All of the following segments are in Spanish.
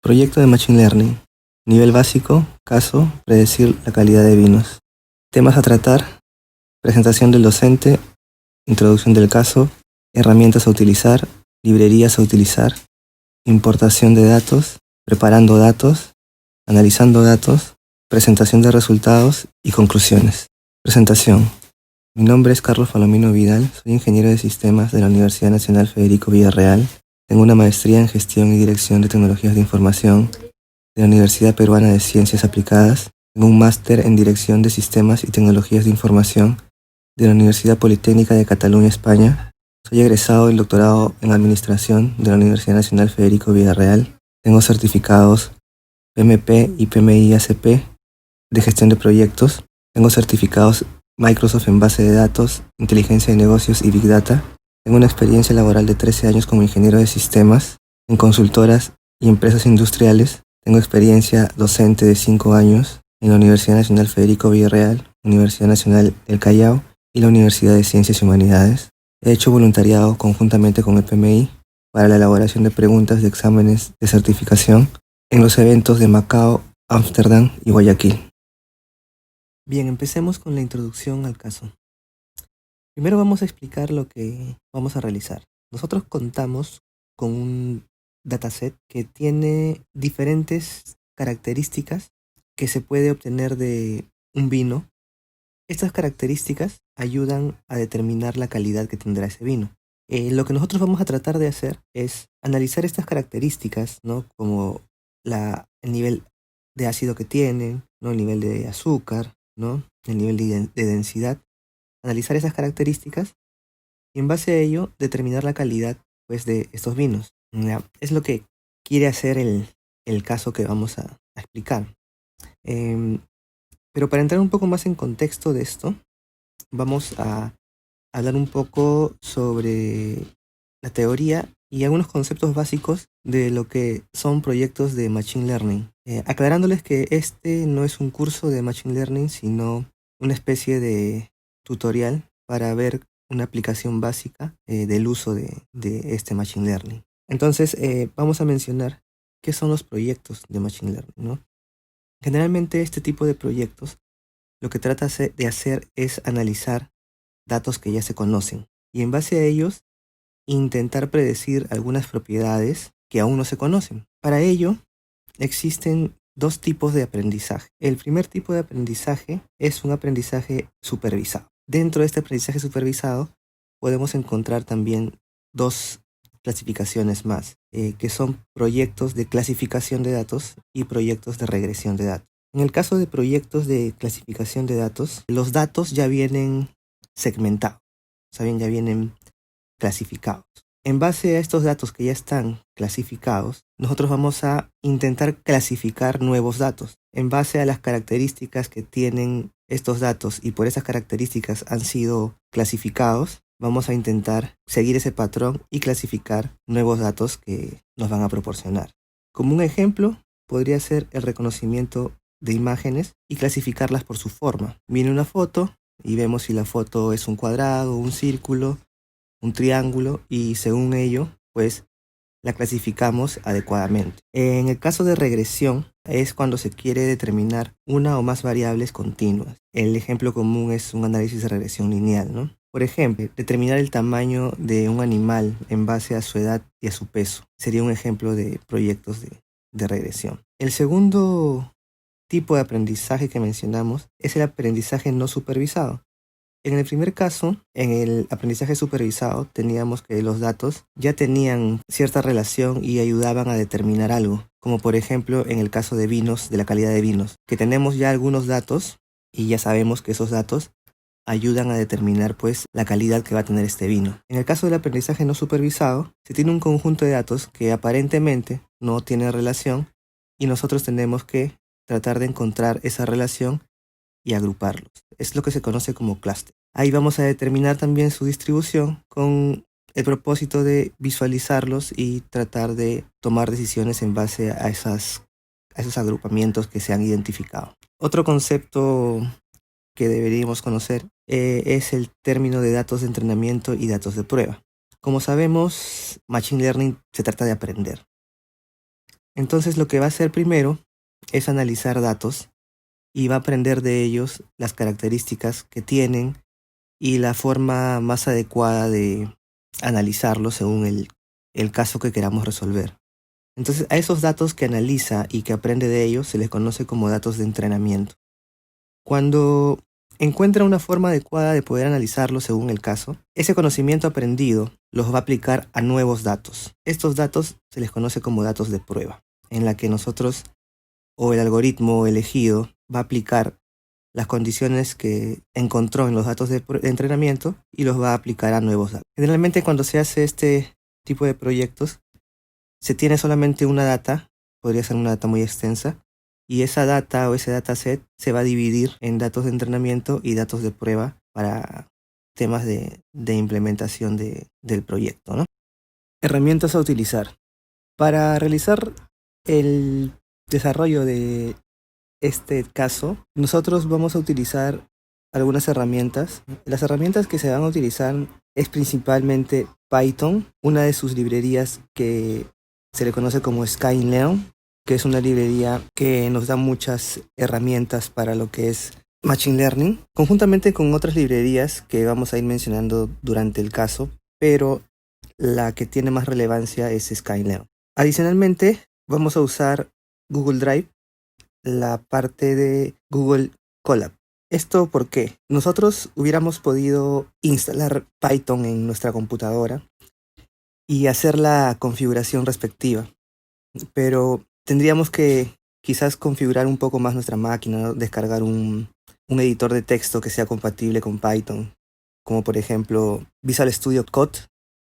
Proyecto de Machine Learning. Nivel básico, caso, predecir la calidad de vinos. Temas a tratar, presentación del docente, introducción del caso, herramientas a utilizar, librerías a utilizar, importación de datos, preparando datos, analizando datos, presentación de resultados y conclusiones. Presentación. Mi nombre es Carlos Palomino Vidal, soy ingeniero de sistemas de la Universidad Nacional Federico Villarreal. Tengo una maestría en gestión y dirección de tecnologías de información de la Universidad Peruana de Ciencias Aplicadas. Tengo un máster en dirección de sistemas y tecnologías de información de la Universidad Politécnica de Cataluña, España. Soy egresado del doctorado en administración de la Universidad Nacional Federico Villarreal. Tengo certificados PMP y PMI-ACP de gestión de proyectos. Tengo certificados Microsoft en base de datos, inteligencia de negocios y Big Data. Tengo una experiencia laboral de 13 años como ingeniero de sistemas en consultoras y empresas industriales. Tengo experiencia docente de 5 años en la Universidad Nacional Federico Villarreal, Universidad Nacional del Callao y la Universidad de Ciencias y Humanidades. He hecho voluntariado conjuntamente con el PMI para la elaboración de preguntas de exámenes de certificación en los eventos de Macao, Ámsterdam y Guayaquil. Bien, empecemos con la introducción al caso. Primero vamos a explicar lo que vamos a realizar. Nosotros contamos con un dataset que tiene diferentes características que se puede obtener de un vino. Estas características ayudan a determinar la calidad que tendrá ese vino. Lo que nosotros vamos a tratar de hacer es analizar estas características, ¿no? Como el nivel de ácido que tiene, ¿no? El nivel de azúcar, ¿no? El nivel de densidad. Analizar esas características y en base a ello determinar la calidad, pues, de estos vinos. ¿Ya? Es lo que quiere hacer el caso que vamos a explicar. Pero para entrar un poco más en contexto de esto, vamos a hablar un poco sobre la teoría y algunos conceptos básicos de lo que son proyectos de Machine Learning. Aclarándoles que este no es un curso de Machine Learning, sino una especie de tutorial para ver una aplicación básica del uso de este Machine Learning. Entonces, vamos a mencionar qué son los proyectos de Machine Learning, ¿no? Generalmente este tipo de proyectos lo que trata de hacer es analizar datos que ya se conocen y en base a ellos intentar predecir algunas propiedades que aún no se conocen. Para ello existen dos tipos de aprendizaje. El primer tipo de aprendizaje es un aprendizaje supervisado. Dentro de este aprendizaje supervisado podemos encontrar también dos clasificaciones más, que son proyectos de clasificación de datos y proyectos de regresión de datos. En el caso de proyectos de clasificación de datos, los datos ya vienen segmentados, ¿saben? Ya vienen clasificados. En base a estos datos que ya están clasificados, nosotros vamos a intentar clasificar nuevos datos. En base a las características que tienen estos datos y por esas características han sido clasificados, vamos a intentar seguir ese patrón y clasificar nuevos datos que nos van a proporcionar. Como un ejemplo, podría ser el reconocimiento de imágenes y clasificarlas por su forma. Viene una foto y vemos si la foto es un cuadrado, un círculo, un triángulo y según ello, pues la clasificamos adecuadamente. En el caso de regresión es cuando se quiere determinar una o más variables continuas. El ejemplo común es un análisis de regresión lineal, ¿no? Por ejemplo, determinar el tamaño de un animal en base a su edad y a su peso. Sería un ejemplo de proyectos de regresión. El segundo tipo de aprendizaje que mencionamos es el aprendizaje no supervisado. En el primer caso, en el aprendizaje supervisado, teníamos que los datos ya tenían cierta relación y ayudaban a determinar algo, como por ejemplo en el caso de vinos, de la calidad de vinos, que tenemos ya algunos datos y ya sabemos que esos datos ayudan a determinar pues la calidad que va a tener este vino. En el caso del aprendizaje no supervisado, se tiene un conjunto de datos que aparentemente no tienen relación y nosotros tenemos que tratar de encontrar esa relación y agruparlos. Es lo que se conoce como clúster. Ahí vamos a determinar también su distribución con el propósito de visualizarlos y tratar de tomar decisiones en base a esos agrupamientos que se han identificado. Otro concepto que deberíamos conocer es el término de datos de entrenamiento y datos de prueba. Como sabemos, Machine Learning se trata de aprender. Entonces lo que va a hacer primero es analizar datos y va a aprender de ellos las características que tienen y la forma más adecuada de analizarlos según el caso que queramos resolver. Entonces a esos datos que analiza y que aprende de ellos se les conoce como datos de entrenamiento. Cuando encuentra una forma adecuada de poder analizarlos según el caso, ese conocimiento aprendido los va a aplicar a nuevos datos. Estos datos se les conoce como datos de prueba, en la que nosotros o el algoritmo elegido va a aplicar las condiciones que encontró en los datos de entrenamiento y los va a aplicar a nuevos datos. Generalmente cuando se hace este tipo de proyectos, se tiene solamente una data, podría ser una data muy extensa, y esa data o ese dataset se va a dividir en datos de entrenamiento y datos de prueba para temas de implementación del proyecto, ¿no? Herramientas a utilizar. Para realizar el desarrollo de este caso, nosotros vamos a utilizar algunas herramientas. Las herramientas que se van a utilizar es principalmente Python, una de sus librerías que se le conoce como Skyllearn, que es una librería que nos da muchas herramientas para lo que es Machine Learning, conjuntamente con otras librerías que vamos a ir mencionando durante el caso, pero la que tiene más relevancia es Skyllearn. Adicionalmente, vamos a usar Google Drive, la parte de Google Colab. ¿Esto por qué? Nosotros hubiéramos podido instalar Python en nuestra computadora y hacer la configuración respectiva, pero tendríamos que quizás configurar un poco más nuestra máquina, ¿no? Descargar un editor de texto que sea compatible con Python, como por ejemplo Visual Studio Code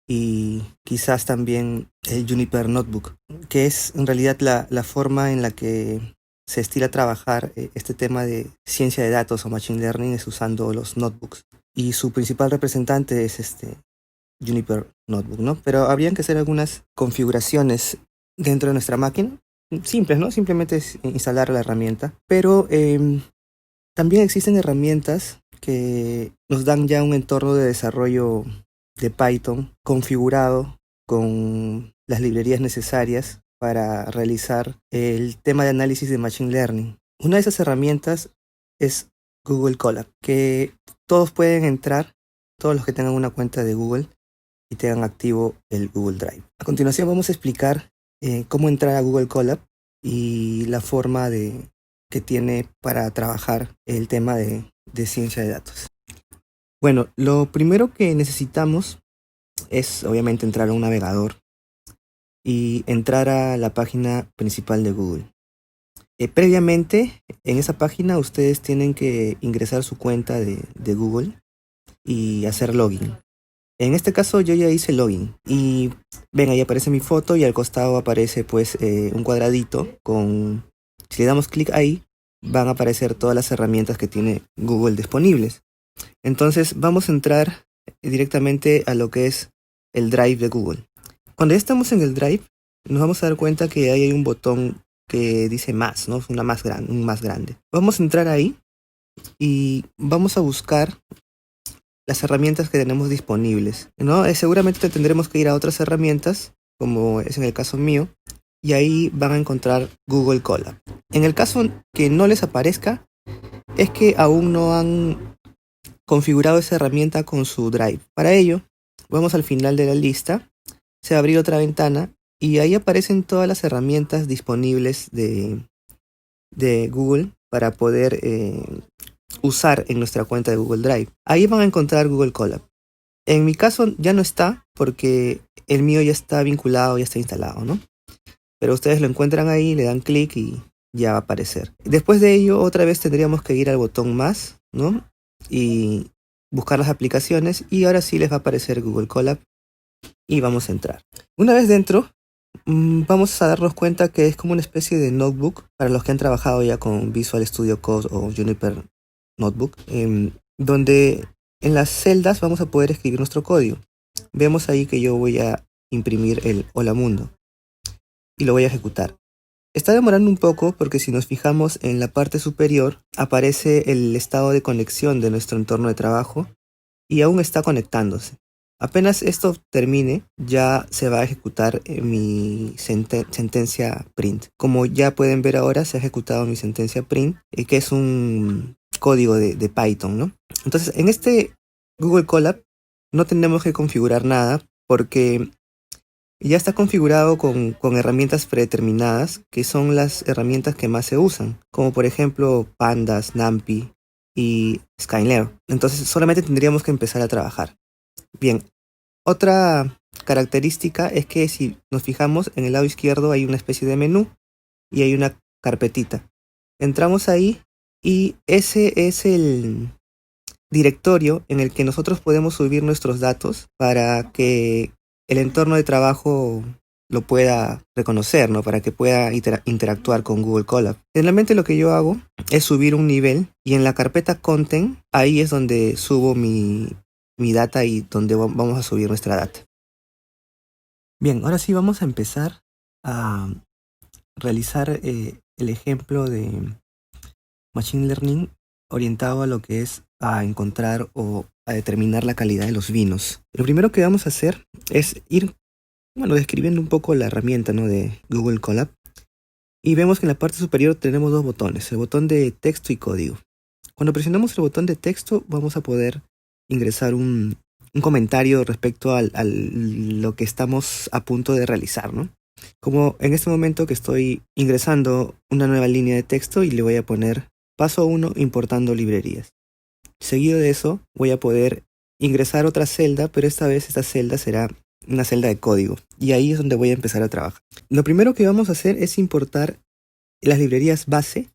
y quizás también el Juniper Notebook, que es en realidad la forma en la que se estila trabajar este tema de ciencia de datos o machine learning es usando los notebooks. Y su principal representante es este Juniper Notebook, ¿no? Pero habrían que hacer algunas configuraciones dentro de nuestra máquina, simples, ¿no? Simplemente es instalar la herramienta. Pero también existen herramientas que nos dan ya un entorno de desarrollo de Python configurado con las librerías necesarias para realizar el tema de análisis de Machine Learning. Una de esas herramientas es Google Colab, que todos pueden entrar, todos los que tengan una cuenta de Google y tengan activo el Google Drive. A continuación vamos a explicar cómo entrar a Google Colab y la forma que tiene para trabajar el tema de ciencia de datos. Bueno, lo primero que necesitamos es obviamente entrar a un navegador y entrar a la página principal de Google. Previamente, en esa página ustedes tienen que ingresar su cuenta de Google y hacer login. En este caso yo ya hice login y ven, ahí aparece mi foto y al costado aparece pues un cuadradito con, si le damos clic ahí, van a aparecer todas las herramientas que tiene Google disponibles. Entonces vamos a entrar directamente a lo que es el Drive de Google. Cuando ya estamos en el Drive, nos vamos a dar cuenta que ahí hay un botón que dice más, ¿no? Un más grande. Vamos a entrar ahí y vamos a buscar las herramientas que tenemos disponibles, ¿no? Seguramente tendremos que ir a otras herramientas, como es en el caso mío, y ahí van a encontrar Google Colab. En el caso que no les aparezca, es que aún no han configurado esa herramienta con su Drive. Para ello, vamos al final de la lista, se va a abrir otra ventana y ahí aparecen todas las herramientas disponibles de Google para poder usar en nuestra cuenta de Google Drive. Ahí van a encontrar Google Colab. En mi caso ya no está porque el mío ya está vinculado, ya está instalado, ¿no? Pero ustedes lo encuentran ahí, le dan clic y ya va a aparecer. Después de ello, otra vez tendríamos que ir al botón más, ¿no? Y buscar las aplicaciones y ahora sí les va a aparecer Google Colab y vamos a entrar. Una vez dentro, vamos a darnos cuenta que es como una especie de notebook para los que han trabajado ya con Visual Studio Code o Juniper Notebook, donde en las celdas vamos a poder escribir nuestro código. Vemos ahí que yo voy a imprimir el Hola Mundo y lo voy a ejecutar. Está demorando un poco porque si nos fijamos en la parte superior aparece el estado de conexión de nuestro entorno de trabajo y aún está conectándose. Apenas esto termine, ya se va a ejecutar mi sentencia print. Como ya pueden ver ahora, se ha ejecutado mi sentencia print, que es un código de Python, ¿no? Entonces, en este Google Colab no tenemos que configurar nada porque ya está configurado con herramientas predeterminadas, que son las herramientas que más se usan, como por ejemplo Pandas, NumPy y Skylero. Entonces solamente tendríamos que empezar a trabajar. Bien, otra característica es que si nos fijamos en el lado izquierdo hay una especie de menú y hay una carpetita. Entramos ahí y ese es el directorio en el que nosotros podemos subir nuestros datos para que el entorno de trabajo lo pueda reconocer, ¿no? Para que pueda interactuar con Google Colab. Generalmente lo que yo hago es subir un nivel y en la carpeta Content, ahí es donde subo mi data y donde vamos a subir nuestra data. Bien, ahora sí vamos a empezar a realizar el ejemplo de Machine Learning orientado a lo que es a encontrar o a determinar la calidad de los vinos. Lo primero que vamos a hacer es ir, describiendo un poco la herramienta, ¿no? de Google Colab. Y vemos que en la parte superior tenemos dos botones, el botón de texto y código. Cuando presionamos el botón de texto vamos a poder ingresar un comentario respecto a lo que estamos a punto de realizar, ¿no? Como en este momento que estoy ingresando una nueva línea de texto y le voy a poner paso 1 importando librerías. Seguido de eso voy a poder ingresar otra celda, pero esta vez esta celda será una celda de código y ahí es donde voy a empezar a trabajar. Lo primero que vamos a hacer es importar las librerías base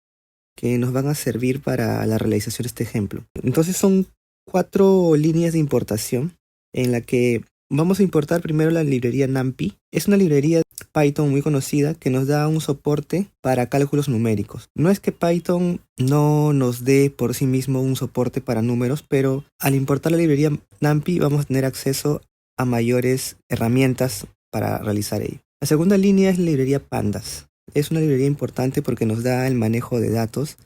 que nos van a servir para la realización de este ejemplo. Entonces son 4 líneas de importación en la que vamos a importar primero la librería NumPy. Es una librería Python muy conocida que nos da un soporte para cálculos numéricos. No es que Python no nos dé por sí mismo un soporte para números, pero al importar la librería NumPy vamos a tener acceso a mayores herramientas para realizar ello. La segunda línea es la librería Pandas. Es una librería importante porque nos da el manejo de datos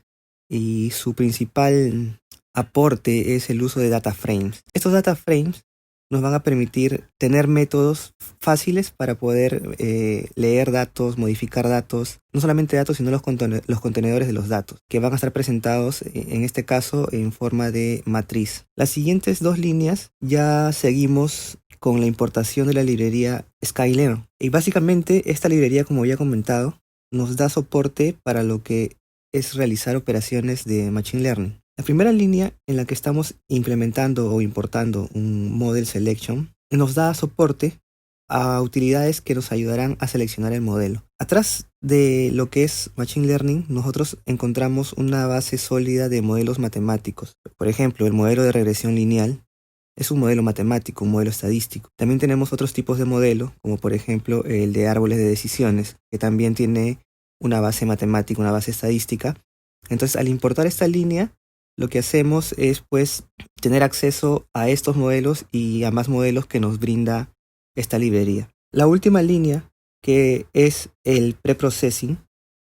y su principal aporte es el uso de data frames. Estos data frames nos van a permitir tener métodos fáciles para poder leer datos, modificar datos, no solamente datos, sino los contenedores de los datos, que van a estar presentados en este caso en forma de matriz. Las siguientes 2 líneas ya seguimos con la importación de la librería Skylero. Y básicamente esta librería, como ya he comentado, nos da soporte para lo que es realizar operaciones de Machine Learning. La primera línea en la que estamos implementando o importando un Model Selection nos da soporte a utilidades que nos ayudarán a seleccionar el modelo. Atrás de lo que es Machine Learning, nosotros encontramos una base sólida de modelos matemáticos. Por ejemplo, el modelo de regresión lineal es un modelo matemático, un modelo estadístico. También tenemos otros tipos de modelo, como por ejemplo el de árboles de decisiones, que también tiene una base matemática, una base estadística. Entonces, al importar esta línea, lo que hacemos es pues tener acceso a estos modelos y a más modelos que nos brinda esta librería. La última línea, que es el preprocessing,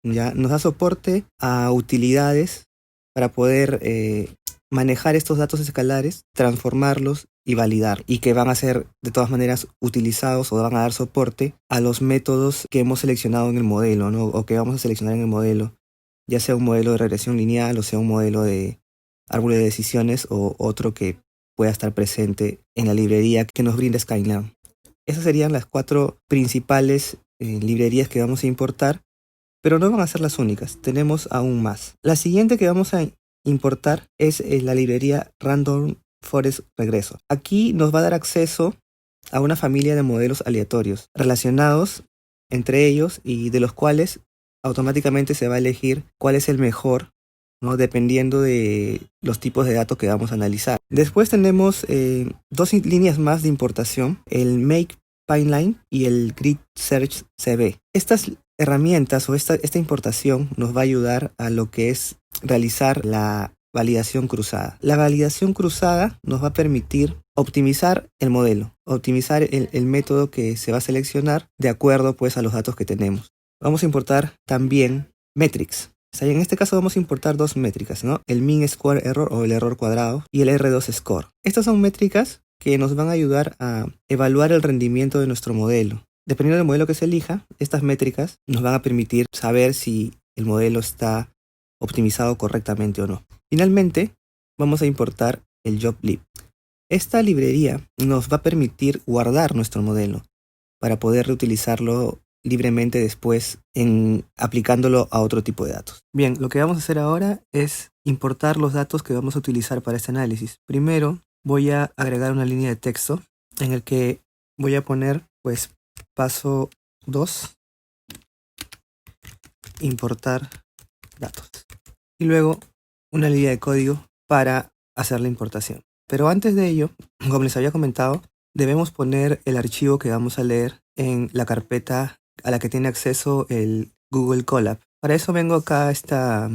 ya nos da soporte a utilidades para poder manejar estos datos escalares, transformarlos y validar, y que van a ser de todas maneras utilizados o van a dar soporte a los métodos que hemos seleccionado en el modelo, ¿no? O que vamos a seleccionar en el modelo, ya sea un modelo de regresión lineal o sea un modelo de árbol de decisiones o otro que pueda estar presente en la librería que nos brinda Skylero. Esas serían las 4 principales librerías que vamos a importar, pero no van a ser las únicas, tenemos aún más. La siguiente que vamos a importar es la librería Random Forest Regreso. Aquí nos va a dar acceso a una familia de modelos aleatorios relacionados entre ellos y de los cuales automáticamente se va a elegir cuál es el mejor, ¿no? Dependiendo de los tipos de datos que vamos a analizar. Después tenemos 2 líneas más de importación, el Make Pipeline y el Grid Search CB. Estas herramientas o esta importación nos va a ayudar a lo que es realizar la validación cruzada. La validación cruzada nos va a permitir optimizar el modelo, optimizar el método que se va a seleccionar de acuerdo pues a los datos que tenemos. Vamos a importar también metrics. O sea, en este caso vamos a importar 2 métricas, ¿no? El mean square error o el error cuadrado y el R2 score. Estas son métricas que nos van a ayudar a evaluar el rendimiento de nuestro modelo. Dependiendo del modelo que se elija, estas métricas nos van a permitir saber si el modelo está optimizado correctamente o no. Finalmente, vamos a importar el joblib. Esta librería nos va a permitir guardar nuestro modelo para poder reutilizarlo libremente después aplicándolo a otro tipo de datos. Bien, lo que vamos a hacer ahora es importar los datos que vamos a utilizar para este análisis. Primero voy a agregar una línea de texto en el que voy a poner pues paso 2, importar datos. Y luego una línea de código para hacer la importación. Pero antes de ello, como les había comentado, debemos poner el archivo que vamos a leer en la carpeta a la que tiene acceso el Google Colab. Para eso vengo acá a esta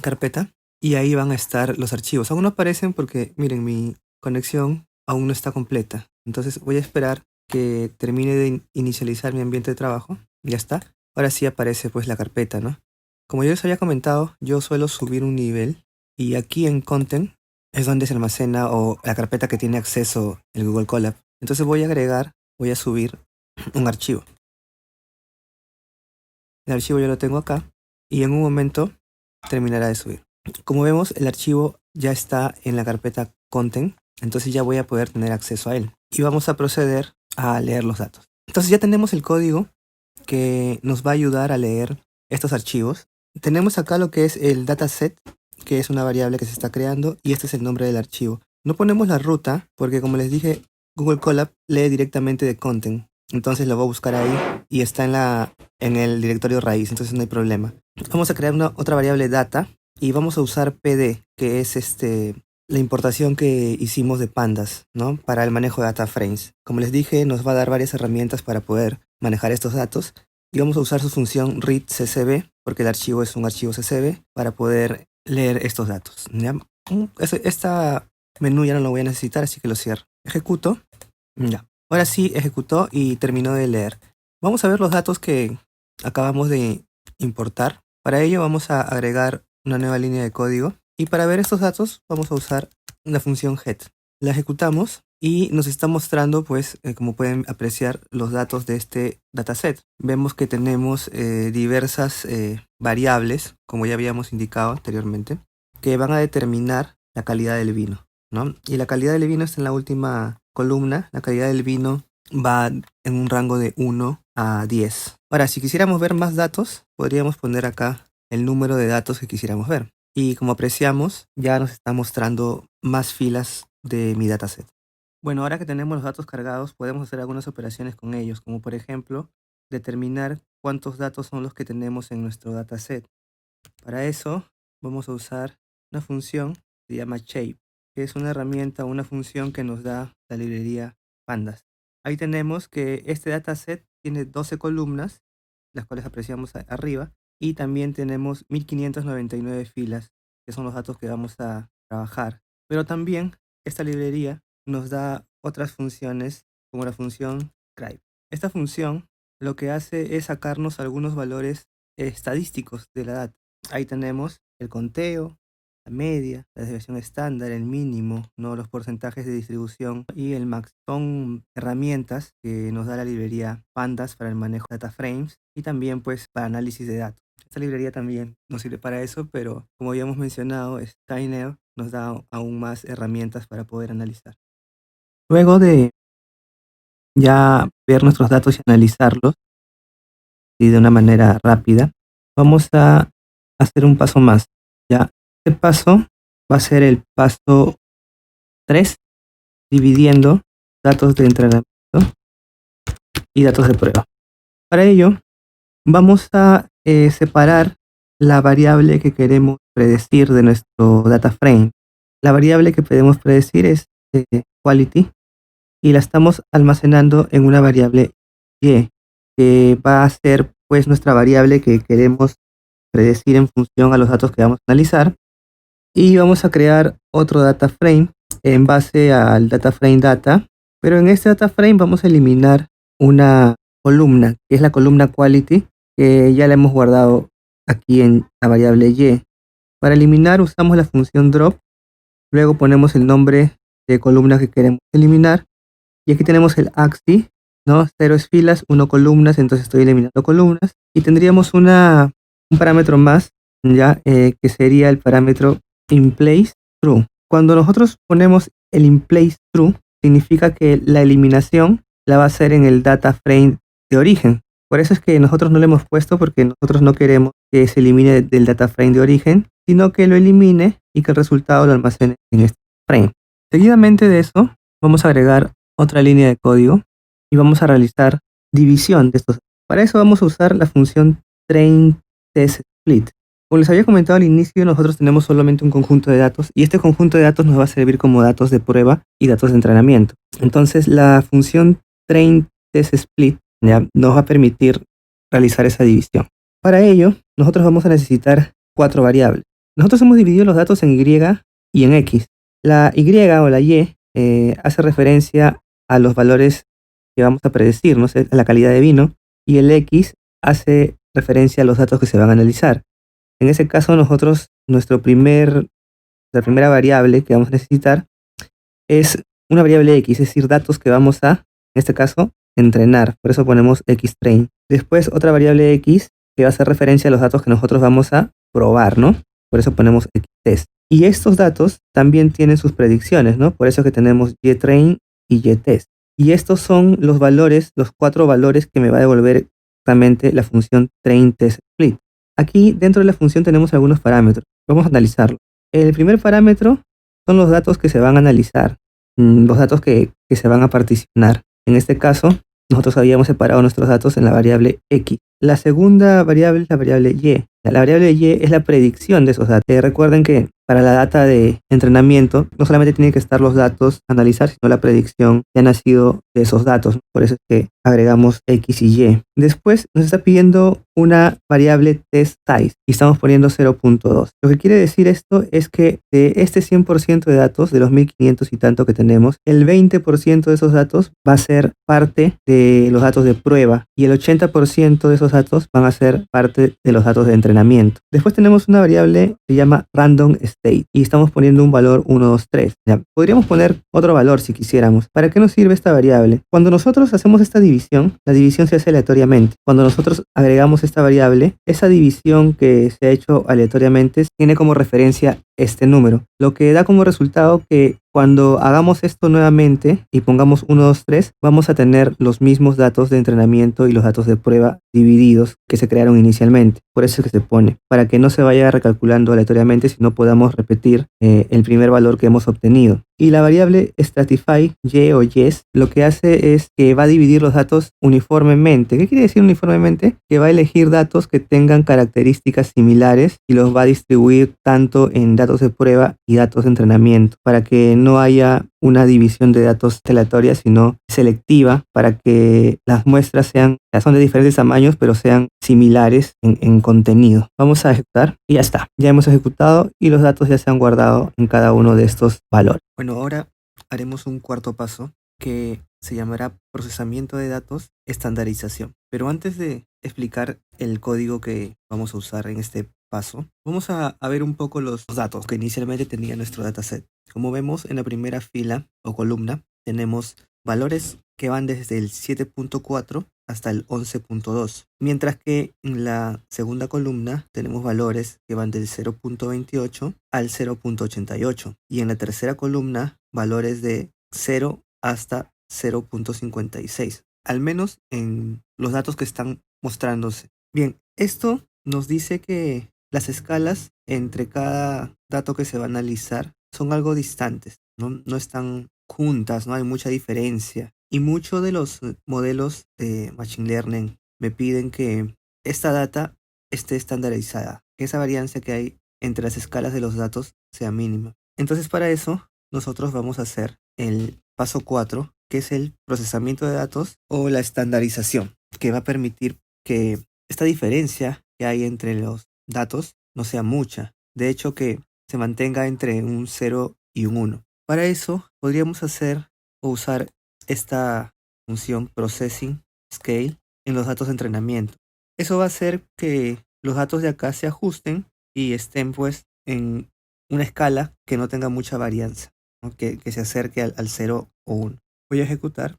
carpeta y ahí van a estar los archivos. Aún no aparecen porque, miren, mi conexión aún no está completa. Entonces voy a esperar que termine de inicializar mi ambiente de trabajo. Ya está. Ahora sí aparece pues la carpeta, ¿no? Como yo les había comentado, yo suelo subir un nivel y aquí en Content es donde se almacena o la carpeta que tiene acceso el Google Colab. Entonces voy a subir un archivo. El archivo yo lo tengo acá y en un momento terminará de subir. Como vemos, el archivo ya está en la carpeta Content, entonces ya voy a poder tener acceso a él. Y vamos a proceder a leer los datos. Entonces ya tenemos el código que nos va a ayudar a leer estos archivos. Tenemos acá lo que es el dataset, que es una variable que se está creando, y este es el nombre del archivo. No ponemos la ruta porque, como les dije, Google Colab lee directamente de Content. Entonces lo voy a buscar ahí y está en el directorio raíz, entonces no hay problema. Vamos a crear otra variable data y vamos a usar pd, que es la importación que hicimos de pandas, ¿no? Para el manejo de data frames. Como les dije, nos va a dar varias herramientas para poder manejar estos datos y vamos a usar su función read ccb, porque el archivo es un archivo ccb, para poder leer estos datos, ¿ya? Esta menú ya no lo voy a necesitar, así que lo cierro. Ejecuto. Ya. Ahora sí ejecutó y terminó de leer. Vamos a ver los datos que acabamos de importar. Para ello vamos a agregar una nueva línea de código y para ver estos datos vamos a usar la función get. La ejecutamos y nos está mostrando, pues, como pueden apreciar, los datos de este dataset. Vemos que tenemos diversas variables, como ya habíamos indicado anteriormente, que van a determinar la calidad del vino, ¿no? Y la calidad del vino está en la última columna. La calidad del vino va en un rango de 1 a 10. Ahora, si quisiéramos ver más datos, podríamos poner acá el número de datos que quisiéramos ver. Y como apreciamos, ya nos está mostrando más filas de mi dataset. Bueno, ahora que tenemos los datos cargados, podemos hacer algunas operaciones con ellos, como por ejemplo, determinar cuántos datos son los que tenemos en nuestro dataset. Para eso, vamos a usar una función que se llama shape, que es una herramienta o una función que nos da la librería pandas. Ahí tenemos que este dataset tiene 12 columnas, las cuales apreciamos arriba, y también tenemos 1599 filas, que son los datos que vamos a trabajar. Pero también esta librería nos da otras funciones, como la función scribe. Esta función lo que hace es sacarnos algunos valores estadísticos de la data. Ahí tenemos el conteo, la media, la desviación estándar, el mínimo, ¿no? Los porcentajes de distribución y el max. Son herramientas que nos da la librería Pandas para el manejo de data frames y también pues para análisis de datos. Esta librería también nos sirve para eso, pero como ya hemos mencionado, Skynet nos da aún más herramientas para poder analizar. Luego de ya ver nuestros datos y analizarlos y de una manera rápida, vamos a hacer un paso más. Ya, este paso va a ser el paso 3, dividiendo datos de entrenamiento y datos de prueba. Para ello, vamos a separar la variable que queremos predecir de nuestro data frame. La variable que podemos predecir es quality y la estamos almacenando en una variable y, que va a ser pues nuestra variable que queremos predecir en función a los datos que vamos a analizar. Y vamos a crear otro data frame en base al data frame data, pero en este data frame vamos a eliminar una columna, que es la columna quality, que ya la hemos guardado aquí en la variable y. Para eliminar usamos la función drop, luego ponemos el nombre de columna que queremos eliminar Y aquí tenemos el axis, ¿no? 0 es filas, 1 columnas, entonces estoy eliminando columnas. Y tendríamos un parámetro más, ya, que sería el parámetro inPlace true. Cuando nosotros ponemos el inPlace true, significa que la eliminación la va a hacer en el data frame de origen. Por eso es que nosotros no lo hemos puesto, porque nosotros no queremos que se elimine del data frame de origen, sino que lo elimine y que el resultado lo almacene en este frame. Seguidamente de eso, vamos a agregar otra línea de código y vamos a realizar división de estos. Para eso vamos a usar la función train_test_split. Como les había comentado al inicio, nosotros tenemos solamente un conjunto de datos y este conjunto de datos nos va a servir como datos de prueba y datos de entrenamiento. Entonces la función train_test_split ya nos va a permitir realizar esa división. Para ello, nosotros vamos a necesitar 4 variables. Nosotros hemos dividido los datos en Y y en X. La Y o la Y hace referencia a los valores que vamos a predecir, ¿no? A la calidad de vino, y el X hace referencia a los datos que se van a analizar. En ese caso, nosotros, la primera variable que vamos a necesitar es una variable X, es decir, datos que vamos a, en este caso, entrenar. Por eso ponemos XTrain. Después, otra variable X que va a hacer referencia a los datos que nosotros vamos a probar, ¿no? Por eso ponemos XTest. Y estos datos también tienen sus predicciones, ¿no? Por eso que tenemos YTrain y YTest. Y estos son los valores, los 4 valores que me va a devolver exactamente la función train_test_split. Aquí dentro de la función tenemos algunos parámetros. Vamos a analizarlo. El primer parámetro son los datos que se van a analizar, los datos que se van a particionar. En este caso, nosotros habíamos separado nuestros datos en la variable X. La segunda variable es la variable Y. La variable Y es la predicción de esos datos. Recuerden que para la data de entrenamiento no solamente tienen que estar los datos a analizar, sino la predicción que ha nacido de esos datos. Por eso es que agregamos X y Y. Después nos está pidiendo una variable test size y estamos poniendo 0.2. Lo que quiere decir esto es que de este 100% de datos, de los 1500 y tanto que tenemos, el 20% de esos datos va a ser parte de los datos de prueba y el 80% de esos datos van a ser parte de los datos de entrenamiento. Después tenemos una variable que se llama random state y estamos poniendo un valor 1, 2, 3. ¿Ya? Podríamos poner otro valor si quisiéramos. ¿Para qué nos sirve esta variable? Cuando nosotros hacemos esta división, la división se hace aleatoriamente. Cuando nosotros agregamos esta variable, esa división que se ha hecho aleatoriamente tiene como referencia este número, lo que da como resultado que cuando hagamos esto nuevamente y pongamos 1, 2, 3, vamos a tener los mismos datos de entrenamiento y los datos de prueba divididos que se crearon inicialmente. Por eso es que se pone, para que no se vaya recalculando aleatoriamente, sino podamos repetir el primer valor que hemos obtenido. Y la variable stratify, y o yes, lo que hace es que va a dividir los datos uniformemente. ¿Qué quiere decir uniformemente? Que va a elegir datos que tengan características similares y los va a distribuir tanto en datos de prueba y datos de entrenamiento, para que no haya una división de datos aleatoria, sino selectiva, para que las muestras son de diferentes tamaños, pero sean similares en contenido. Vamos a ejecutar y ya está. Ya hemos ejecutado y los datos ya se han guardado en cada uno de estos valores. Bueno, ahora haremos un cuarto paso que se llamará procesamiento de datos, estandarización. Pero antes de explicar el código que vamos a usar en este paso, vamos a ver un poco los datos que inicialmente tenía nuestro dataset. Como vemos, en la primera fila o columna tenemos valores que van desde el 7.4 hasta el 11.2, mientras que en la segunda columna tenemos valores que van del 0.28 al 0.88 y en la tercera columna valores de 0 hasta 0.56, al menos en los datos que están mostrándose. Bien, esto nos dice que las escalas entre cada dato que se va a analizar son algo distantes, no están juntas, no hay mucha diferencia. Y muchos de los modelos de Machine Learning me piden que esta data esté estandarizada, que esa variancia que hay entre las escalas de los datos sea mínima. Entonces para eso nosotros vamos a hacer el paso 4, que es el procesamiento de datos o la estandarización, que va a permitir que esta diferencia que hay entre los datos no sea mucha. De hecho, que se mantenga entre un 0 y un 1. Para eso podríamos hacer o usar esta función processing scale en los datos de entrenamiento. Eso va a hacer que los datos de acá se ajusten y estén pues en una escala que no tenga mucha varianza, ¿no? Que se acerque al 0 o 1. Voy a ejecutar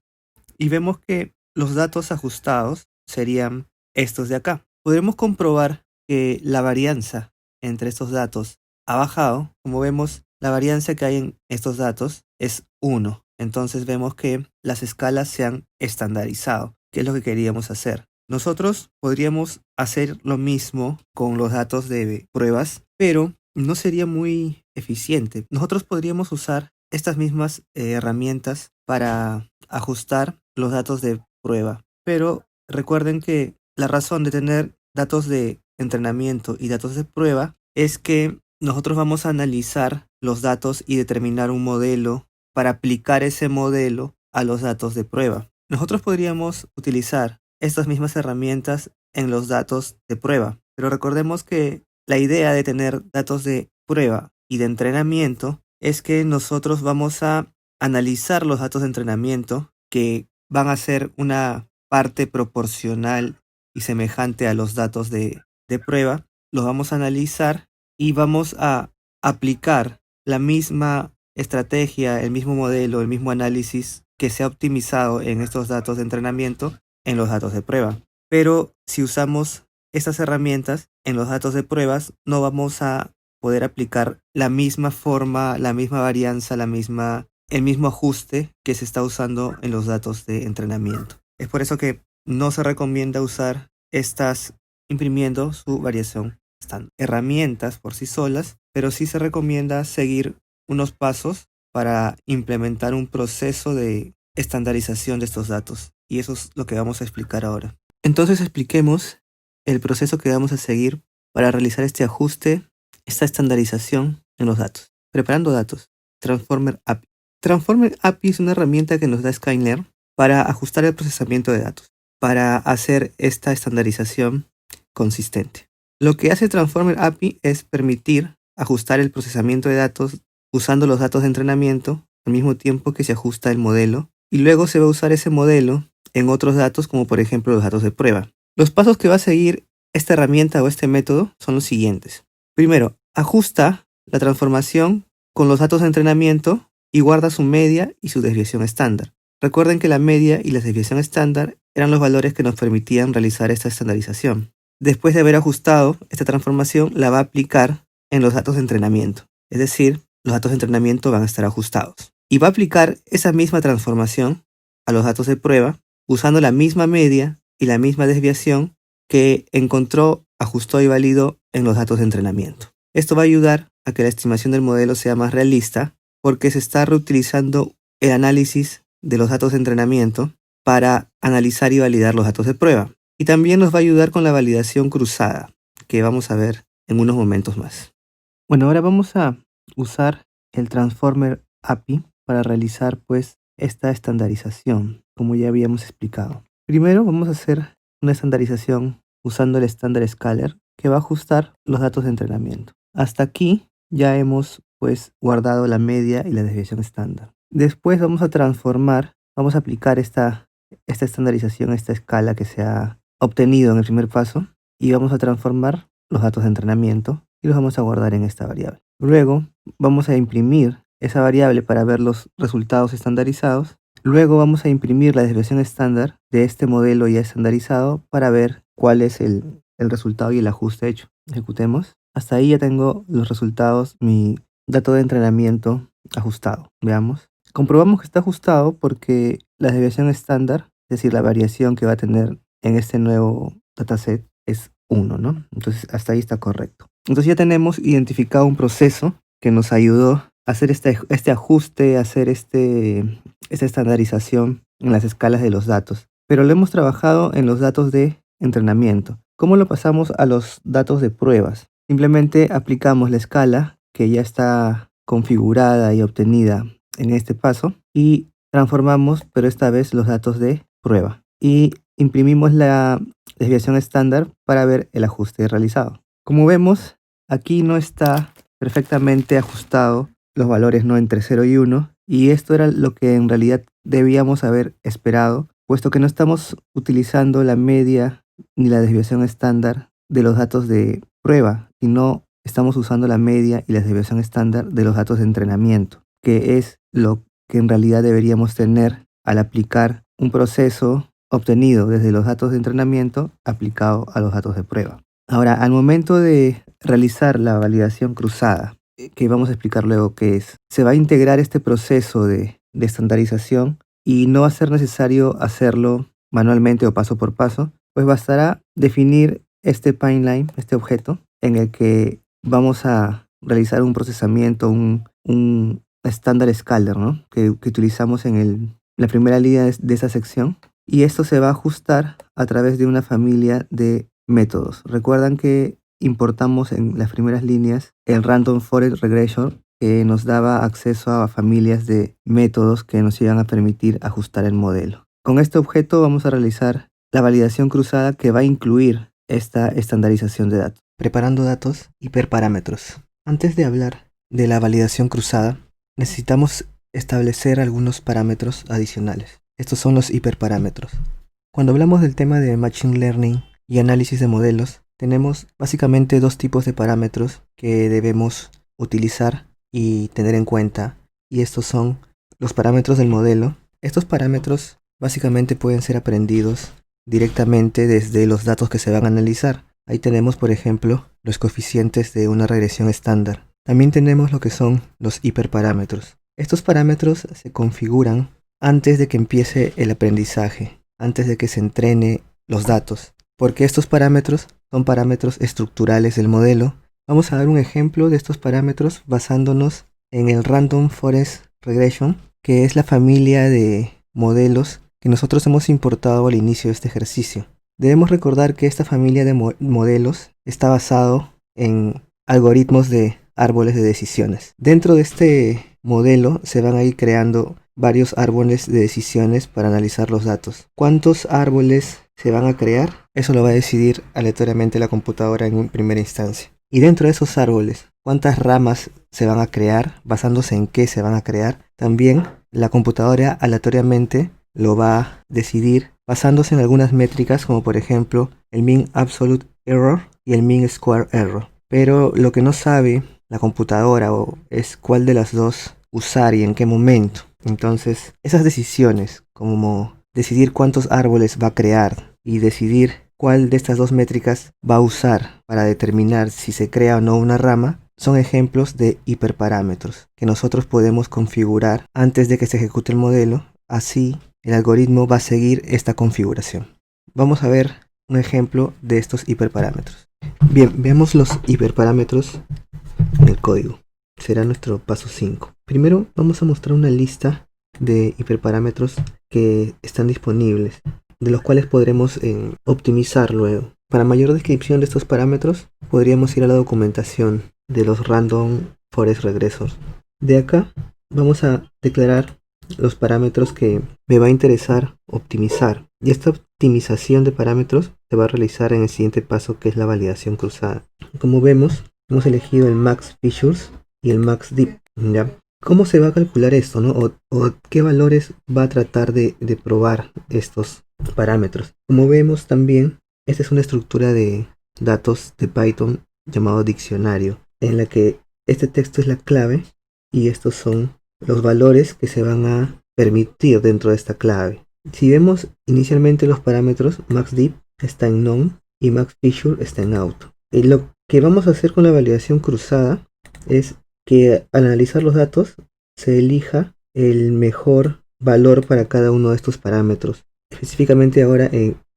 y vemos que los datos ajustados serían estos de acá. Podremos comprobar que la varianza entre estos datos ha bajado. Como vemos, la varianza que hay en estos datos es 1. Entonces vemos que las escalas se han estandarizado, que es lo que queríamos hacer. Nosotros podríamos hacer lo mismo con los datos de pruebas, pero no sería muy eficiente. Nosotros podríamos usar estas mismas herramientas para ajustar los datos de prueba. Pero recuerden que la razón de tener datos de entrenamiento y datos de prueba es que nosotros vamos a analizar los datos y determinar un modelo para aplicar ese modelo a los datos de prueba. Nosotros podríamos utilizar estas mismas herramientas en los datos de prueba, pero recordemos que la idea de tener datos de prueba y de entrenamiento es que nosotros vamos a analizar los datos de entrenamiento que van a ser una parte proporcional y semejante a los datos de prueba. Los vamos a analizar y vamos a aplicar la misma estrategia, el mismo modelo, el mismo análisis que se ha optimizado en estos datos de entrenamiento en los datos de prueba. Pero si usamos estas herramientas en los datos de pruebas, no vamos a poder aplicar la misma forma, la misma varianza, el mismo ajuste que se está usando en los datos de entrenamiento. Es por eso que no se recomienda usar estas imprimiendo su variación estándar. Herramientas por sí solas, pero sí se recomienda seguir unos pasos para implementar un proceso de estandarización de estos datos. Y eso es lo que vamos a explicar ahora. Entonces expliquemos el proceso que vamos a seguir para realizar este ajuste, esta estandarización en los datos. Preparando datos. Transformer API. Transformer API es una herramienta que nos da Skylern para ajustar el procesamiento de datos, para hacer esta estandarización consistente. Lo que hace Transformer API es permitir ajustar el procesamiento de datos usando los datos de entrenamiento al mismo tiempo que se ajusta el modelo, y luego se va a usar ese modelo en otros datos, como por ejemplo los datos de prueba. Los pasos que va a seguir esta herramienta o este método son los siguientes. Primero, ajusta la transformación con los datos de entrenamiento y guarda su media y su desviación estándar. Recuerden que la media y la desviación estándar eran los valores que nos permitían realizar esta estandarización. Después de haber ajustado esta transformación, la va a aplicar en los datos de entrenamiento. Es decir, los datos de entrenamiento van a estar ajustados. Y va a aplicar esa misma transformación a los datos de prueba usando la misma media y la misma desviación que encontró, ajustó y validó en los datos de entrenamiento. Esto va a ayudar a que la estimación del modelo sea más realista porque se está reutilizando el análisis de los datos de entrenamiento para analizar y validar los datos de prueba. Y también nos va a ayudar con la validación cruzada, que vamos a ver en unos momentos más. Bueno, ahora vamos a usar el Transformer API para realizar pues esta estandarización, como ya habíamos explicado. Primero vamos a hacer una estandarización usando el estándar scaler que va a ajustar los datos de entrenamiento. Hasta aquí ya hemos pues guardado la media y la desviación estándar. Después vamos a aplicar esta estandarización, esta escala que se ha obtenido en el primer paso, y vamos a transformar los datos de entrenamiento y los vamos a guardar en esta variable. Luego vamos a imprimir esa variable para ver los resultados estandarizados. Luego vamos a imprimir la desviación estándar de este modelo ya estandarizado para ver cuál es el resultado y el ajuste hecho. Ejecutemos. Hasta ahí ya tengo los resultados, mi dato de entrenamiento ajustado. Veamos. Comprobamos que está ajustado porque la desviación estándar, es decir, la variación que va a tener en este nuevo dataset, es 1, ¿no? Entonces hasta ahí está correcto. Entonces ya tenemos identificado un proceso que nos ayudó a hacer este ajuste, a hacer esta estandarización en las escalas de los datos. Pero lo hemos trabajado en los datos de entrenamiento. ¿Cómo lo pasamos a los datos de pruebas? Simplemente aplicamos la escala que ya está configurada y obtenida en este paso y transformamos, pero esta vez, los datos de prueba. Y imprimimos la desviación estándar para ver el ajuste realizado. Como vemos, aquí no está perfectamente ajustado los valores, no entre 0 y 1, y esto era lo que en realidad debíamos haber esperado, puesto que no estamos utilizando la media ni la desviación estándar de los datos de prueba, sino estamos usando la media y la desviación estándar de los datos de entrenamiento, que es lo que en realidad deberíamos tener al aplicar un proceso obtenido desde los datos de entrenamiento aplicado a los datos de prueba. Ahora, al momento de realizar la validación cruzada, que vamos a explicar luego qué es, se va a integrar este proceso de estandarización y no va a ser necesario hacerlo manualmente o paso por paso, pues bastará definir este pipeline, este objeto, en el que vamos a realizar un procesamiento, un estándar scaler, ¿no? que utilizamos en la primera línea de esa sección. Y esto se va a ajustar a través de una familia de métodos. Recuerdan que importamos en las primeras líneas el Random Forest Regression, que nos daba acceso a familias de métodos que nos iban a permitir ajustar el modelo. Con este objeto vamos a realizar la validación cruzada, que va a incluir esta estandarización de datos. Preparando datos, hiperparámetros. Antes de hablar de la validación cruzada, necesitamos establecer algunos parámetros adicionales. Estos son los hiperparámetros. Cuando hablamos del tema de Machine Learning y análisis de modelos, tenemos básicamente dos tipos de parámetros que debemos utilizar y tener en cuenta. Y estos son los parámetros del modelo. Estos parámetros básicamente pueden ser aprendidos directamente desde los datos que se van a analizar. Ahí tenemos, por ejemplo, los coeficientes de una regresión estándar. También tenemos lo que son los hiperparámetros. Estos parámetros se configuran antes de que empiece el aprendizaje, antes de que se entrene los datos, porque estos parámetros son parámetros estructurales del modelo. Vamos a dar un ejemplo de estos parámetros basándonos en el Random Forest Regression, que es la familia de modelos que nosotros hemos importado al inicio de este ejercicio. Debemos recordar que esta familia de modelos está basado en algoritmos de árboles de decisiones. Dentro de este modelo se van a ir creando varios árboles de decisiones para analizar los datos. ¿Cuántos árboles se van a crear? Eso lo va a decidir aleatoriamente la computadora en primera instancia. Y dentro de esos árboles, ¿cuántas ramas se van a crear? Basándose en qué se van a crear. También la computadora aleatoriamente lo va a decidir basándose en algunas métricas, como por ejemplo el Mean Absolute Error y el Mean Square Error. Pero lo que no sabe la computadora es cuál de las dos usar y en qué momento. Entonces, esas decisiones, como decidir cuántos árboles va a crear y decidir cuál de estas dos métricas va a usar para determinar si se crea o no una rama, son ejemplos de hiperparámetros que nosotros podemos configurar antes de que se ejecute el modelo. Así, el algoritmo va a seguir esta configuración. Vamos a ver un ejemplo de estos hiperparámetros. Bien, veamos los hiperparámetros en el código. Será nuestro paso 5. Primero vamos a mostrar una lista de hiperparámetros que están disponibles, de los cuales podremos optimizar luego. Para mayor descripción de estos parámetros, podríamos ir a la documentación de los Random Forest Regressors. De acá vamos a declarar los parámetros que me va a interesar optimizar. Y esta optimización de parámetros se va a realizar en el siguiente paso, que es la validación cruzada. Como vemos, hemos elegido el Max Features y el Max Deep. ¿Ya? ¿Cómo se va a calcular esto, no? ¿O qué valores va a tratar de probar estos parámetros? Como vemos también, esta es una estructura de datos de Python llamado diccionario, en la que este texto es la clave y estos son los valores que se van a permitir dentro de esta clave. Si vemos inicialmente los parámetros, MaxDeep está en None y MaxFeature está en Auto. Y lo que vamos a hacer con la validación cruzada es que al analizar los datos se elija el mejor valor para cada uno de estos parámetros, específicamente ahora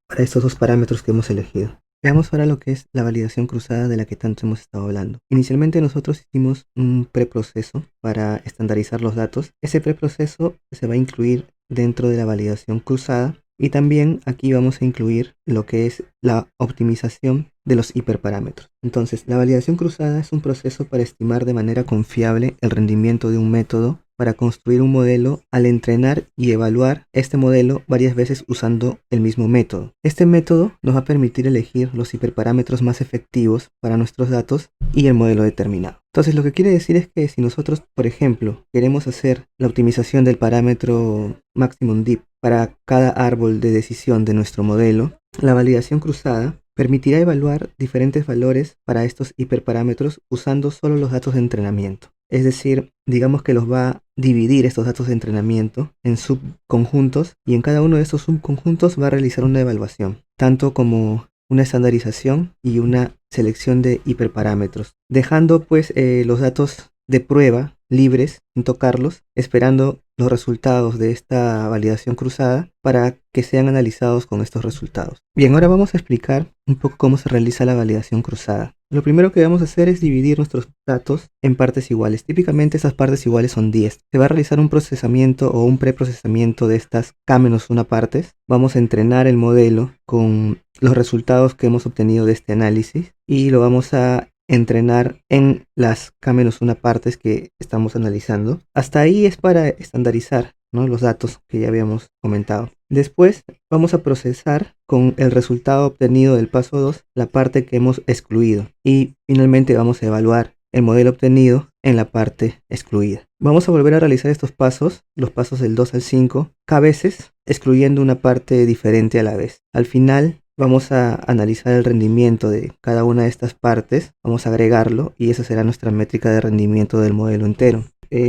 para estos dos parámetros que hemos elegido. Veamos ahora lo que es la validación cruzada de la que tanto hemos estado hablando. Inicialmente nosotros hicimos un preproceso para estandarizar los datos. Ese preproceso se va a incluir dentro de la validación cruzada y también aquí vamos a incluir lo que es la optimización de los hiperparámetros. Entonces, la validación cruzada es un proceso para estimar de manera confiable el rendimiento de un método para construir un modelo al entrenar y evaluar este modelo varias veces usando el mismo método. Este método nos va a permitir elegir los hiperparámetros más efectivos para nuestros datos y el modelo determinado. Entonces, lo que quiere decir es que si nosotros, por ejemplo, queremos hacer la optimización del parámetro Maximum Deep para cada árbol de decisión de nuestro modelo, la validación cruzada permitirá evaluar diferentes valores para estos hiperparámetros usando solo los datos de entrenamiento. es decir, digamos que los va a dividir estos datos de entrenamiento en subconjuntos y en cada uno de estos subconjuntos va a realizar una evaluación, tanto como una estandarización y una selección de hiperparámetros, dejando pues los datos de prueba libres sin tocarlos, esperando los resultados de esta validación cruzada para que sean analizados con estos resultados. Bien, ahora vamos a explicar un poco cómo se realiza la validación cruzada. Lo primero que vamos a hacer es dividir nuestros datos en partes iguales. Típicamente esas partes iguales son 10. Se va a realizar un procesamiento o un preprocesamiento de estas K-1 partes. Vamos a entrenar el modelo con los resultados que hemos obtenido de este análisis y lo vamos a entrenar en las K-1 partes que estamos analizando. Hasta ahí es para estandarizar, ¿no?, los datos que ya habíamos comentado. Después vamos a procesar con el resultado obtenido del paso 2 la parte que hemos excluido y finalmente vamos a evaluar el modelo obtenido en la parte excluida. Vamos a volver a realizar estos pasos, los pasos del 2 al 5, K veces, excluyendo una parte diferente a la vez. Al final vamos a analizar el rendimiento de cada una de estas partes, vamos a agregarlo y esa será nuestra métrica de rendimiento del modelo entero.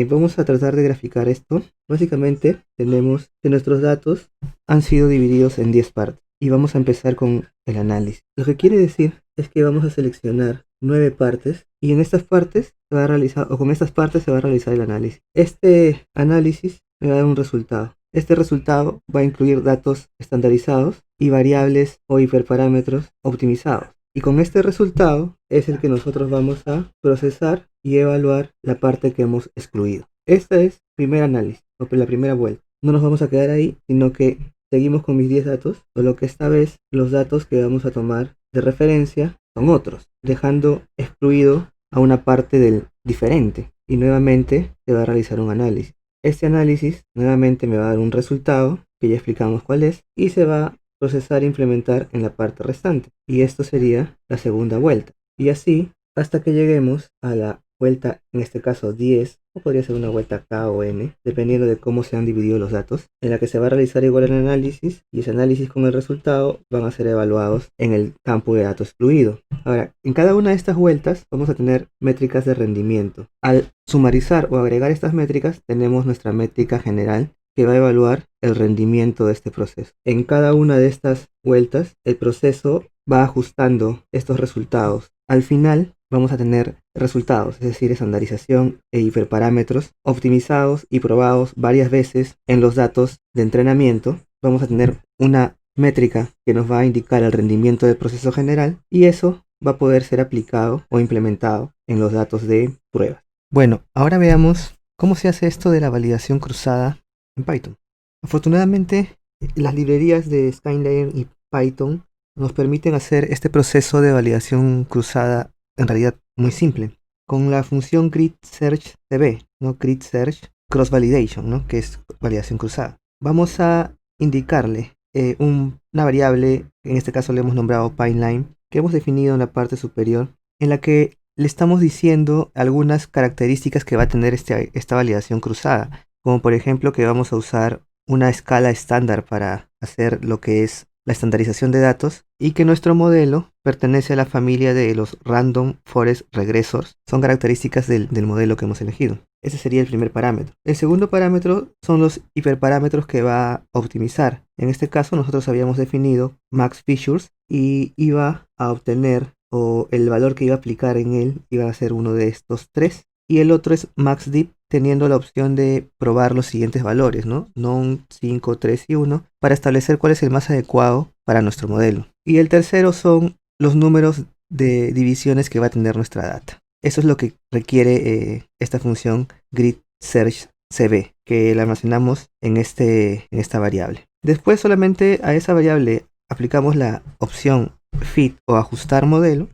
Vamos a tratar de graficar esto. Básicamente tenemos que nuestros datos han sido divididos en 10 partes y vamos a empezar con el análisis. Lo que quiere decir es que vamos a seleccionar 9 partes y en estas partes se va a realizar, o con estas partes se va a realizar el análisis. Este análisis me va a dar un resultado. Este resultado va a incluir datos estandarizados y variables o hiperparámetros optimizados. Y con este resultado es el que nosotros vamos a procesar y evaluar la parte que hemos excluido. Esta es el primer análisis, o la primera vuelta. No nos vamos a quedar ahí, sino que seguimos con mis 10 datos, solo que esta vez los datos que vamos a tomar de referencia son otros, dejando excluido a una parte del diferente. Y nuevamente se va a realizar un análisis. Este análisis nuevamente me va a dar un resultado, que ya explicamos cuál es, y se va a procesar e implementar en la parte restante. Y esto sería la segunda vuelta. Y así hasta que lleguemos a la vuelta, en este caso 10, o podría ser una vuelta K o N, dependiendo de cómo se han dividido los datos, en la que se va a realizar igual el análisis y ese análisis con el resultado van a ser evaluados en el campo de datos excluido. Ahora, en cada una de estas vueltas vamos a tener métricas de rendimiento. Al sumarizar o agregar estas métricas, tenemos nuestra métrica general que va a evaluar el rendimiento de este proceso. En cada una de estas vueltas, el proceso va ajustando estos resultados. Al final, vamos a tener resultados, es decir, estandarización e hiperparámetros optimizados y probados varias veces en los datos de entrenamiento. Vamos a tener una métrica que nos va a indicar el rendimiento del proceso general y eso va a poder ser aplicado o implementado en los datos de prueba. Bueno, ahora veamos cómo se hace esto de la validación cruzada en Python. Afortunadamente, las librerías de Skylane y Python nos permiten hacer este proceso de validación cruzada en realidad muy simple, con la función grid_search_cb, ¿no? Grid_search cross validation, ¿no?, que es validación cruzada. Vamos a indicarle una variable, en este caso le hemos nombrado pipeline, que hemos definido en la parte superior, en la que le estamos diciendo algunas características que va a tener esta validación cruzada, como por ejemplo que vamos a usar una escala estándar para hacer lo que es la estandarización de datos y que nuestro modelo pertenece a la familia de los Random Forest Regressors. Son características del modelo que hemos elegido. Ese sería el primer parámetro. El segundo parámetro son los hiperparámetros que va a optimizar. En este caso nosotros habíamos definido max features y iba a obtener, o el valor que iba a aplicar en él iba a ser uno de estos tres. Y el otro es max deep, teniendo la opción de probar los siguientes valores, ¿no? Non, 5, 3 y 1, para establecer cuál es el más adecuado para nuestro modelo. Y el tercero son los números de divisiones que va a tener nuestra data. Eso es lo que requiere esta función grid_search_cb, que la almacenamos en esta variable. Después solamente a esa variable aplicamos la opción fit o ajustar modelo,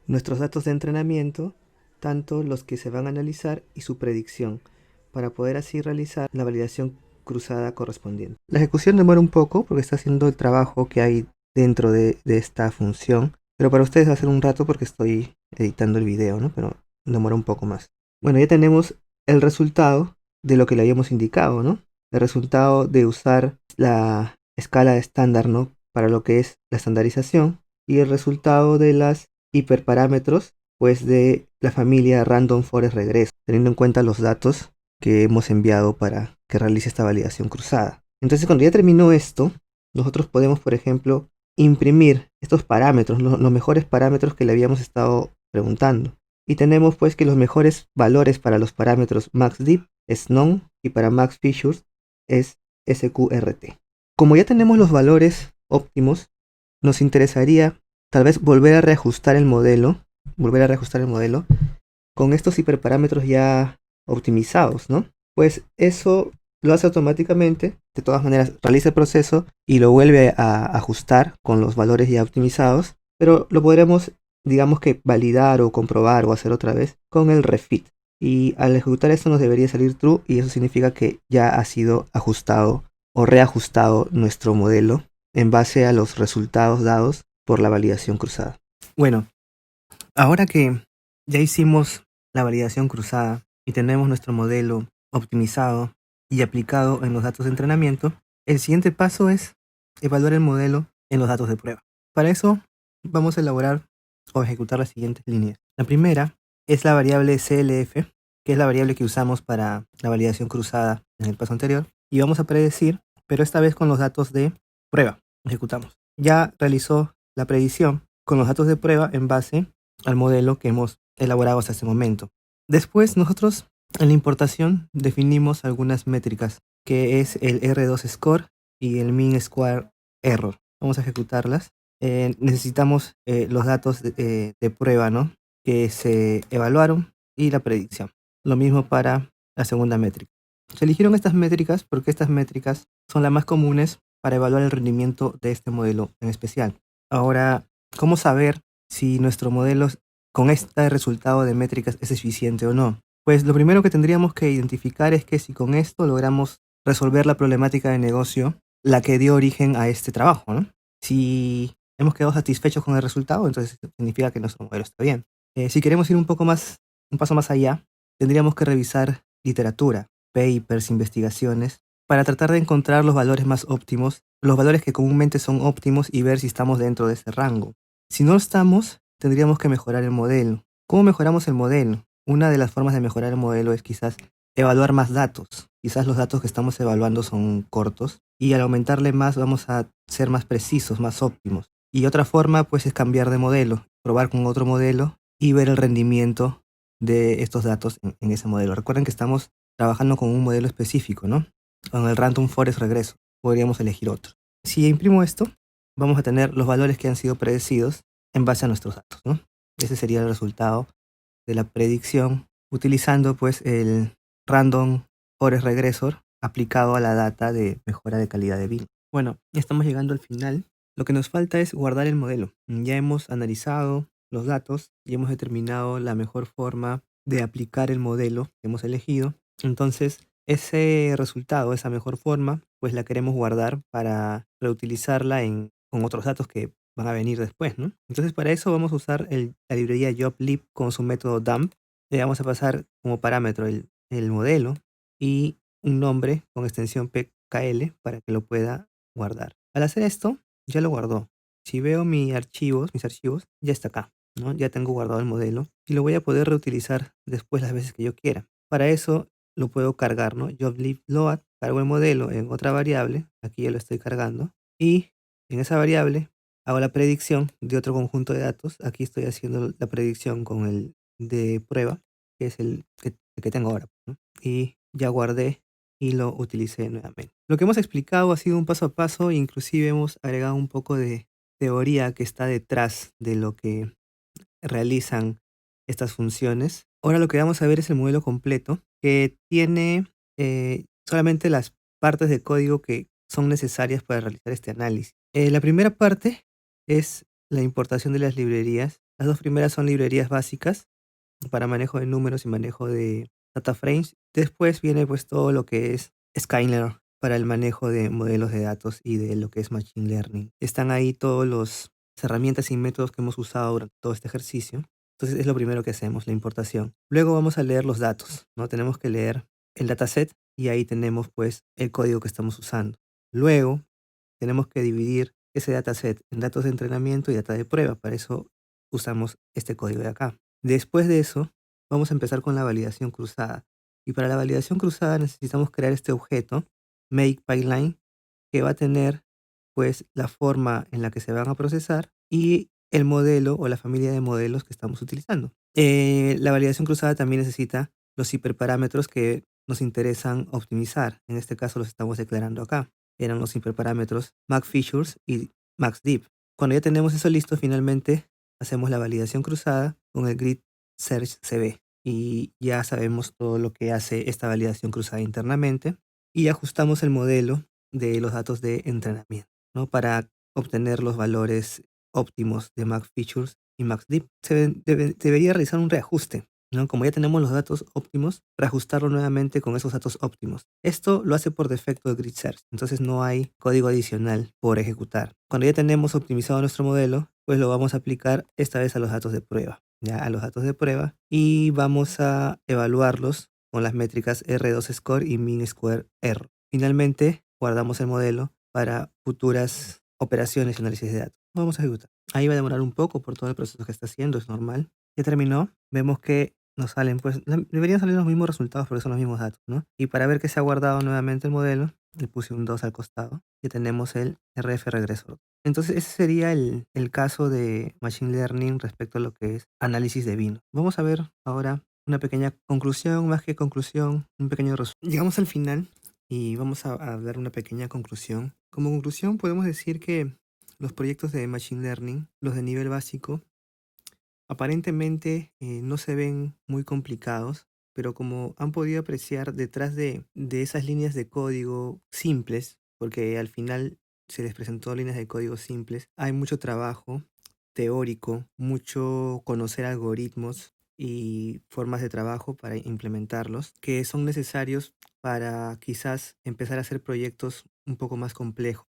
nuestros datos de entrenamiento, tanto los que se van a analizar y su predicción, para poder así realizar la validación cruzada correspondiente. La ejecución demora un poco porque está haciendo el trabajo que hay dentro de esta función, pero para ustedes va a ser un rato porque estoy editando el video, ¿no? Pero demora un poco más. Bueno, ya tenemos el resultado de lo que le habíamos indicado, ¿no? El resultado de usar la escala estándar, ¿no?, para lo que es la estandarización, y el resultado de las hiperparámetros pues de la familia Random Forest Regression, teniendo en cuenta los datos que hemos enviado para que realice esta validación cruzada. Entonces, cuando ya terminó esto, nosotros podemos, por ejemplo, imprimir estos parámetros, los mejores parámetros que le habíamos estado preguntando. Y tenemos pues que los mejores valores para los parámetros maxDiff es none y para maxFeatures es sqrt. Como ya tenemos los valores óptimos, nos interesaría tal vez volver a reajustar el modelo, con estos hiperparámetros ya optimizados, ¿no? Pues eso lo hace automáticamente, de todas maneras realiza el proceso y lo vuelve a ajustar con los valores ya optimizados, pero lo podremos, digamos que validar o comprobar o hacer otra vez con el refit. Y al ejecutar esto nos debería salir true y eso significa que ya ha sido ajustado o reajustado nuestro modelo en base a los resultados dados por la validación cruzada. Bueno, ahora que ya hicimos la validación cruzada y tenemos nuestro modelo optimizado y aplicado en los datos de entrenamiento, el siguiente paso es evaluar el modelo en los datos de prueba. Para eso vamos a elaborar o ejecutar las siguientes líneas. La primera es la variable CLF, que es la variable que usamos para la validación cruzada en el paso anterior, y vamos a predecir, pero esta vez con los datos de prueba. Ejecutamos. Ya realizó la predicción con los datos de prueba en base al modelo que hemos elaborado hasta este momento. Después nosotros en la importación definimos algunas métricas, que es el R2 score y el mean square error. Vamos a ejecutarlas. Necesitamos los datos de prueba, ¿no?, que se evaluaron y la predicción. Lo mismo para la segunda métrica. Se eligieron estas métricas porque estas métricas son las más comunes para evaluar el rendimiento de este modelo en especial. Ahora, ¿cómo saber si nuestro modelo con este resultado de métricas es eficiente o no? Pues lo primero que tendríamos que identificar es que si con esto logramos resolver la problemática de negocio, la que dio origen a este trabajo, ¿no? Si hemos quedado satisfechos con el resultado, entonces significa que nuestro modelo está bien. Si queremos ir un paso más allá, tendríamos que revisar literatura, papers, investigaciones, para tratar de encontrar los valores más óptimos, los valores que comúnmente son óptimos y ver si estamos dentro de ese rango. Si no estamos, tendríamos que mejorar el modelo. ¿Cómo mejoramos el modelo? Una de las formas de mejorar el modelo es quizás evaluar más datos. Quizás los datos que estamos evaluando son cortos y al aumentarle más vamos a ser más precisos, más óptimos. Y otra forma pues es cambiar de modelo, probar con otro modelo y ver el rendimiento de estos datos en ese modelo. Recuerden que estamos trabajando con un modelo específico, ¿no? Con el Random Forest Regression. Podríamos elegir otro. Si imprimo esto, vamos a tener los valores que han sido predecidos en base a nuestros datos, ¿no? Ese sería el resultado de la predicción utilizando pues el Random Forest Regressor aplicado a la data de mejora de calidad de vida. Bueno, ya estamos llegando al final. Lo que nos falta es guardar el modelo. Ya hemos analizado los datos y hemos determinado la mejor forma de aplicar el modelo que hemos elegido. Entonces, ese resultado, esa mejor forma, pues la queremos guardar para reutilizarla con otros datos que van a venir después, ¿no? Entonces, para eso vamos a usar la librería joblib con su método dump. Le vamos a pasar como parámetro el modelo y un nombre con extensión pkl para que lo pueda guardar. Al hacer esto, ya lo guardó. Si veo mis archivos, ya está acá, ¿no? Ya tengo guardado el modelo y lo voy a poder reutilizar después las veces que yo quiera. Para eso lo puedo cargar, ¿no? Joblib load, cargo el modelo en otra variable, aquí ya lo estoy cargando, y en esa variable hago la predicción de otro conjunto de datos. Aquí estoy haciendo la predicción con el de prueba, que es el que tengo ahora, ¿no? Y ya guardé y lo utilicé nuevamente. Lo que hemos explicado ha sido un paso a paso, inclusive hemos agregado un poco de teoría que está detrás de lo que realizan estas funciones. Ahora lo que vamos a ver es el modelo completo, que tiene solamente las partes de código que son necesarias para realizar este análisis. La primera parte es la importación de las librerías. Las dos primeras son librerías básicas para manejo de números y manejo de data frames. Después viene pues todo lo que es Skyler para el manejo de modelos de datos y de lo que es Machine Learning. Están ahí todas las herramientas y métodos que hemos usado durante todo este ejercicio. Entonces es lo primero que hacemos, la importación. Luego vamos a leer los datos, ¿no? Tenemos que leer el dataset y ahí tenemos pues el código que estamos usando. Luego tenemos que dividir ese dataset en datos de entrenamiento y data de prueba. Para eso usamos este código de acá. Después de eso, vamos a empezar con la validación cruzada. Y para la validación cruzada necesitamos crear este objeto, makePipeline, que va a tener pues la forma en la que se van a procesar y el modelo o la familia de modelos que estamos utilizando. La validación cruzada también necesita los hiperparámetros que nos interesan optimizar. En este caso los estamos declarando acá. Eran los hiperparámetros maxFeatures y maxDeep. Cuando ya tenemos eso listo, finalmente hacemos la validación cruzada con el grid search CB y ya sabemos todo lo que hace esta validación cruzada internamente y ajustamos el modelo de los datos de entrenamiento, ¿no? Para obtener los valores óptimos de max features y max deep. Debería realizar un reajuste, ¿no? Como ya tenemos los datos óptimos, reajustarlo nuevamente con esos datos óptimos. Esto lo hace por defecto el grid search, entonces no hay código adicional por ejecutar. Cuando ya tenemos optimizado nuestro modelo, pues lo vamos a aplicar esta vez a los datos de prueba, ya a los datos de prueba, y vamos a evaluarlos con las métricas R2 score y mean square error. Finalmente, guardamos el modelo para futuras operaciones y análisis de datos. Vamos a ejecutar. Ahí va a demorar un poco por todo el proceso que está haciendo, es normal. Ya terminó. Vemos que nos salen, pues, deberían salir los mismos resultados porque son los mismos datos, ¿no? Y para ver que se ha guardado nuevamente el modelo, le puse un 2 al costado y tenemos el RF regresor. Entonces, ese sería el caso de Machine Learning respecto a lo que es análisis de vino. Vamos a ver ahora una pequeña conclusión, más que conclusión, un pequeño resumen. Llegamos al final y vamos a dar una pequeña conclusión. Como conclusión podemos decir que los proyectos de Machine Learning, los de nivel básico, aparentemente no se ven muy complicados, pero como han podido apreciar detrás de esas líneas de código simples, porque al final se les presentó líneas de código simples, hay mucho trabajo teórico, mucho conocer algoritmos y formas de trabajo para implementarlos, que son necesarios para quizás empezar a hacer proyectos un poco más complejos.